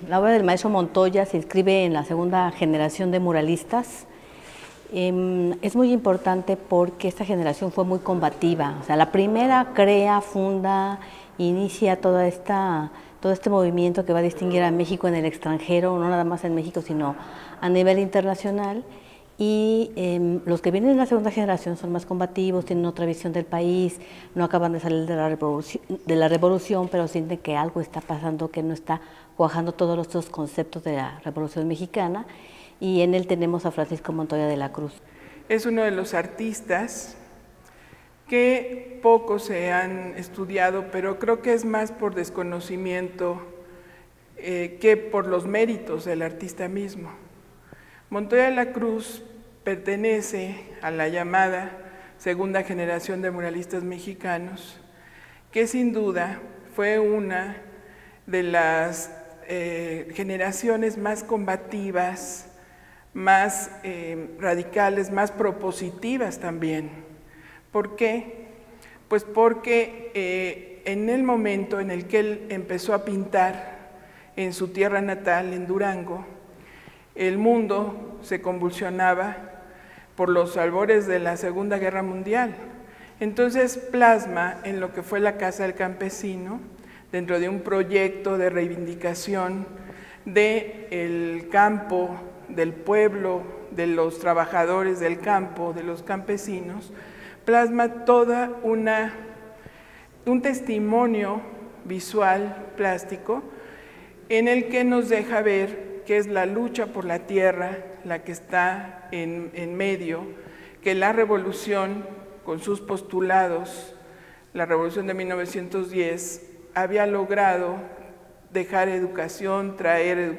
La obra del maestro Montoya se inscribe en la segunda generación de muralistas. Es muy importante porque esta generación fue muy combativa. O sea, la primera crea, funda, inicia todo este movimiento que va a distinguir a México en el extranjero, no nada más en México, sino a nivel internacional. Y los que vienen de la segunda generación son más combativos, tienen otra visión del país, no acaban de salir de la revolución, pero sienten que algo está pasando, que no está cuajando todos estos conceptos de la Revolución Mexicana, y en él tenemos a Francisco Montoya de la Cruz. Es uno de los artistas que poco se han estudiado, pero creo que es más por desconocimiento que por los méritos del artista mismo. Montoya de la Cruz pertenece a la llamada segunda generación de muralistas mexicanos, que sin duda fue una de las generaciones más combativas, más radicales, más propositivas también. ¿Por qué? Pues porque en el momento en el que él empezó a pintar en su tierra natal, en Durango, el mundo se convulsionaba por los albores de la Segunda Guerra Mundial. Entonces plasma en lo que fue la Casa del Campesino, dentro de un proyecto de reivindicación del campo, del pueblo, de los trabajadores del campo, de los campesinos, plasma toda un testimonio visual, plástico, en el que nos deja ver que es la lucha por la tierra la que está en medio, que la revolución con sus postulados, la revolución de 1910, había logrado dejar educación, traer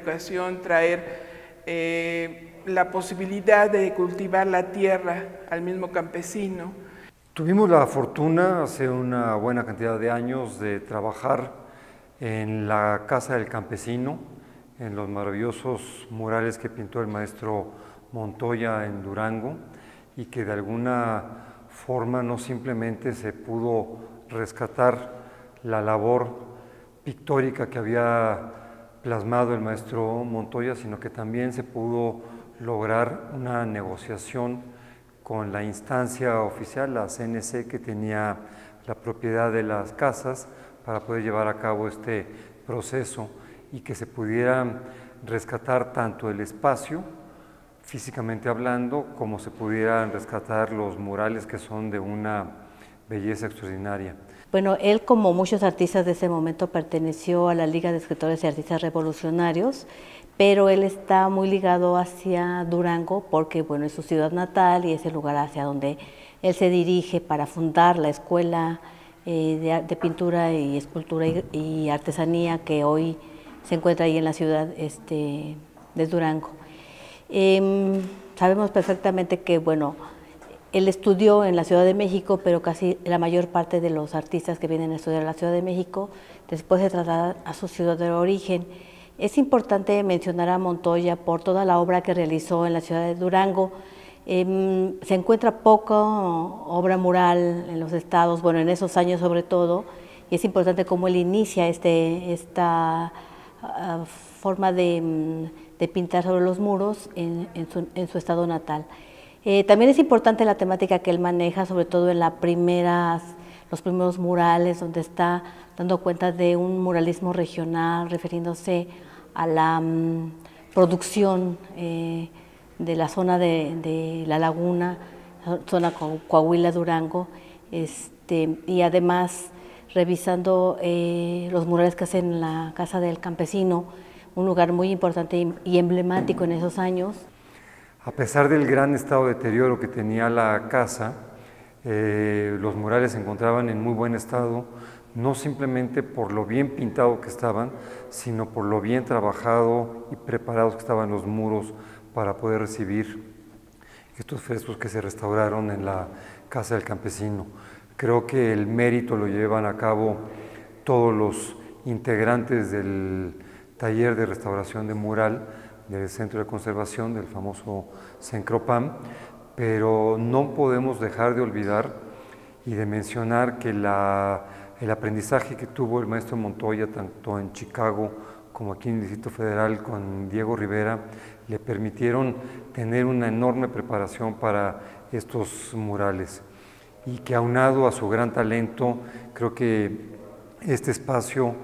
la posibilidad de cultivar la tierra al mismo campesino. Tuvimos la fortuna hace una buena cantidad de años de trabajar en la Casa del Campesino, en los maravillosos murales que pintó el maestro Montoya en Durango, y que de alguna forma no simplemente se pudo rescatar la labor pictórica que había plasmado el maestro Montoya, sino que también se pudo lograr una negociación con la instancia oficial, la CNC, que tenía la propiedad de las casas, para poder llevar a cabo este proceso y que se pudiera rescatar tanto el espacio, físicamente hablando, como se pudieran rescatar los murales, que son de una belleza extraordinaria. Bueno, él, como muchos artistas de ese momento, perteneció a la Liga de Escritores y Artistas Revolucionarios, pero él está muy ligado hacia Durango porque, bueno, es su ciudad natal y es el lugar hacia donde él se dirige para fundar la Escuela de Pintura y Escultura y Artesanía, que hoy se encuentra ahí en la ciudad de Durango. Sabemos perfectamente que, bueno, él estudió en la Ciudad de México, pero casi la mayor parte de los artistas que vienen a estudiar en la Ciudad de México después se trasladan a su ciudad de origen. Es importante mencionar a Montoya por toda la obra que realizó en la ciudad de Durango. Se encuentra poca obra mural en los estados, bueno, en esos años sobre todo, y es importante cómo él inicia esta forma de pintar sobre los muros en su estado natal. También es importante la temática que él maneja, sobre todo en los primeros murales, donde está dando cuenta de un muralismo regional, refiriéndose a la producción de la zona de la laguna, zona Coahuila-Durango, y además revisando los murales que hacen en la Casa del Campesino, un lugar muy importante y emblemático en esos años. A pesar del gran estado de deterioro que tenía la casa, los murales se encontraban en muy buen estado, no simplemente por lo bien pintado que estaban, sino por lo bien trabajado y preparados que estaban los muros para poder recibir estos frescos que se restauraron en la Casa del Campesino. Creo que el mérito lo llevan a cabo todos los integrantes del taller de restauración de mural del Centro de Conservación, del famoso CENCROPAM, pero no podemos dejar de olvidar y de mencionar que el aprendizaje que tuvo el maestro Montoya tanto en Chicago como aquí en el Distrito Federal con Diego Rivera, le permitieron tener una enorme preparación para estos murales y que aunado a su gran talento, creo que este espacio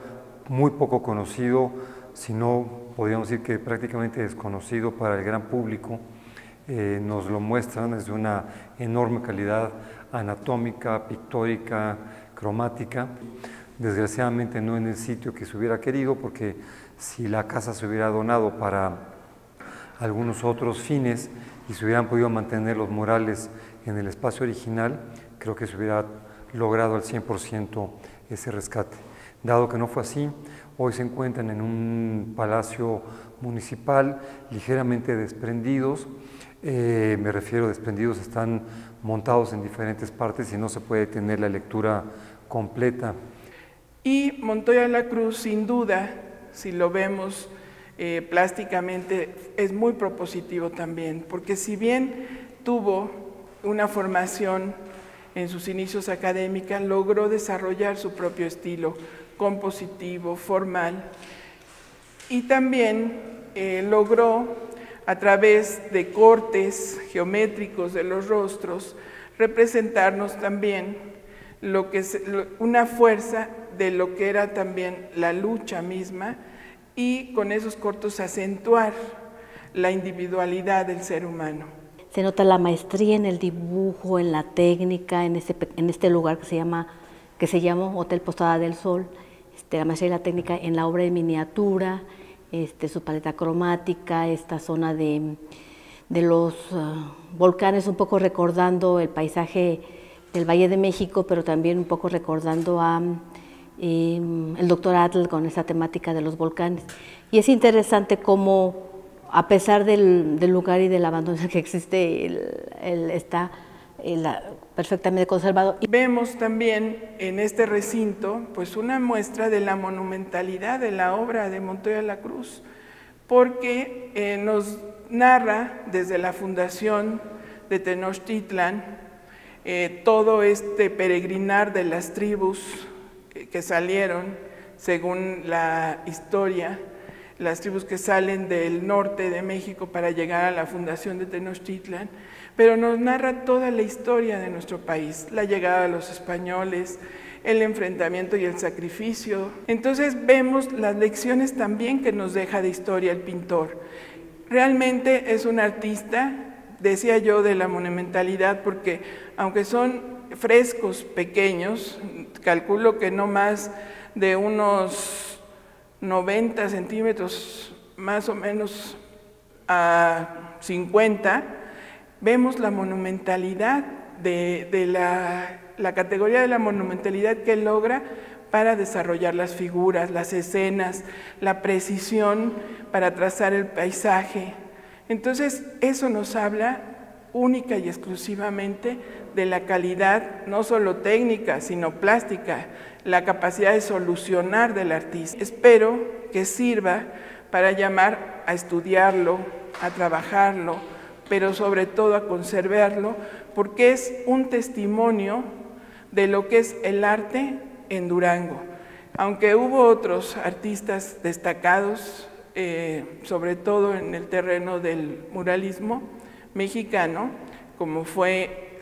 muy poco conocido, si no podríamos decir que prácticamente desconocido para el gran público, nos lo muestran desde una enorme calidad anatómica, pictórica, cromática. Desgraciadamente no en el sitio que se hubiera querido, porque si la casa se hubiera donado para algunos otros fines y se hubieran podido mantener los murales en el espacio original, creo que se hubiera logrado al 100% ese rescate. Dado que no fue así, hoy se encuentran en un palacio municipal ligeramente desprendidos. Me refiero desprendidos, están montados en diferentes partes y no se puede tener la lectura completa. Y Montoya de la Cruz, sin duda, si lo vemos plásticamente, es muy propositivo también, porque si bien tuvo una formación en sus inicios académicas, logró desarrollar su propio estilo compositivo, formal, y también logró, a través de cortes geométricos de los rostros, representarnos también una fuerza de lo que era también la lucha misma, y con esos cortos acentuar la individualidad del ser humano. Se nota la maestría en el dibujo, en la técnica, en este lugar que se llama Hotel Posada del Sol, la maestría y la técnica en la obra de miniatura, su paleta cromática, esta zona de los volcanes, un poco recordando el paisaje del Valle de México, pero también un poco recordando a el doctor Atl con esa temática de los volcanes. Y es interesante cómo, a pesar del lugar y del abandono que existe, está perfectamente conservado. Vemos también en este recinto pues una muestra de la monumentalidad de la obra de Montoya de la Cruz, porque nos narra desde la fundación de Tenochtitlan todo este peregrinar de las tribus que salieron, según la historia, las tribus que salen del norte de México para llegar a la fundación de Tenochtitlan, pero nos narra toda la historia de nuestro país, la llegada de los españoles, el enfrentamiento y el sacrificio. Entonces vemos las lecciones también que nos deja de historia el pintor. Realmente es un artista, decía yo, de la monumentalidad, porque aunque son frescos pequeños, calculo que no más de unos 90 centímetros, más o menos a 50, vemos la monumentalidad de la categoría de la monumentalidad que logra para desarrollar las figuras, las escenas, la precisión para trazar el paisaje. Entonces, eso nos habla única y exclusivamente de la calidad, no solo técnica, sino plástica, la capacidad de solucionar del artista. Espero que sirva para llamar a estudiarlo, a trabajarlo, pero sobre todo a conservarlo, porque es un testimonio de lo que es el arte en Durango. Aunque hubo otros artistas destacados, sobre todo en el terreno del muralismo mexicano, como fue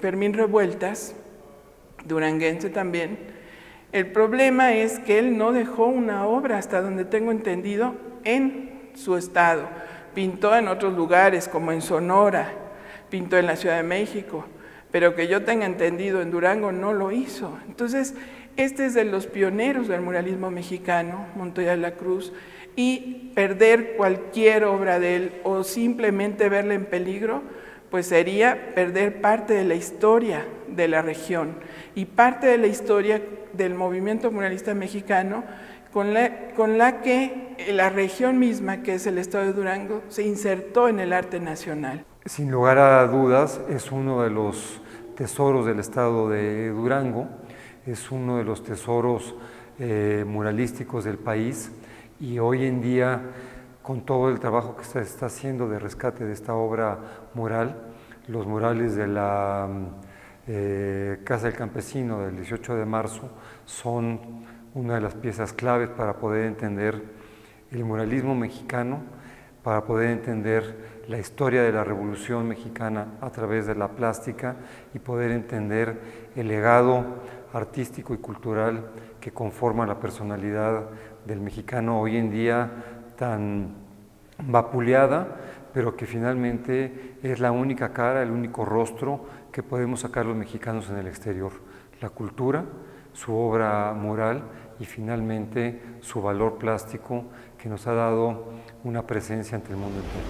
Fermín Revueltas, duranguense también, el problema es que él no dejó una obra, hasta donde tengo entendido, en su estado. Pintó en otros lugares, como en Sonora, pintó en la Ciudad de México, pero que yo tenga entendido en Durango no lo hizo. Entonces, este es de los pioneros del muralismo mexicano, Montoya de la Cruz, y perder cualquier obra de él o simplemente verla en peligro, pues sería perder parte de la historia de la región y parte de la historia del movimiento muralista mexicano, con la que la región misma, que es el estado de Durango, se insertó en el arte nacional. Sin lugar a dudas, es uno de los tesoros del estado de Durango, es uno de los tesoros muralísticos del país, y hoy en día, con todo el trabajo que se está haciendo de rescate de esta obra mural, los murales de la Casa del Campesino del 18 de marzo son una de las piezas claves para poder entender el muralismo mexicano, para poder entender la historia de la Revolución Mexicana a través de la plástica y poder entender el legado artístico y cultural que conforma la personalidad del mexicano hoy en día tan vapuleada, pero que finalmente es la única cara, el único rostro que podemos sacar los mexicanos en el exterior. La cultura, su obra mural y finalmente su valor plástico que nos ha dado una presencia ante el mundo entero.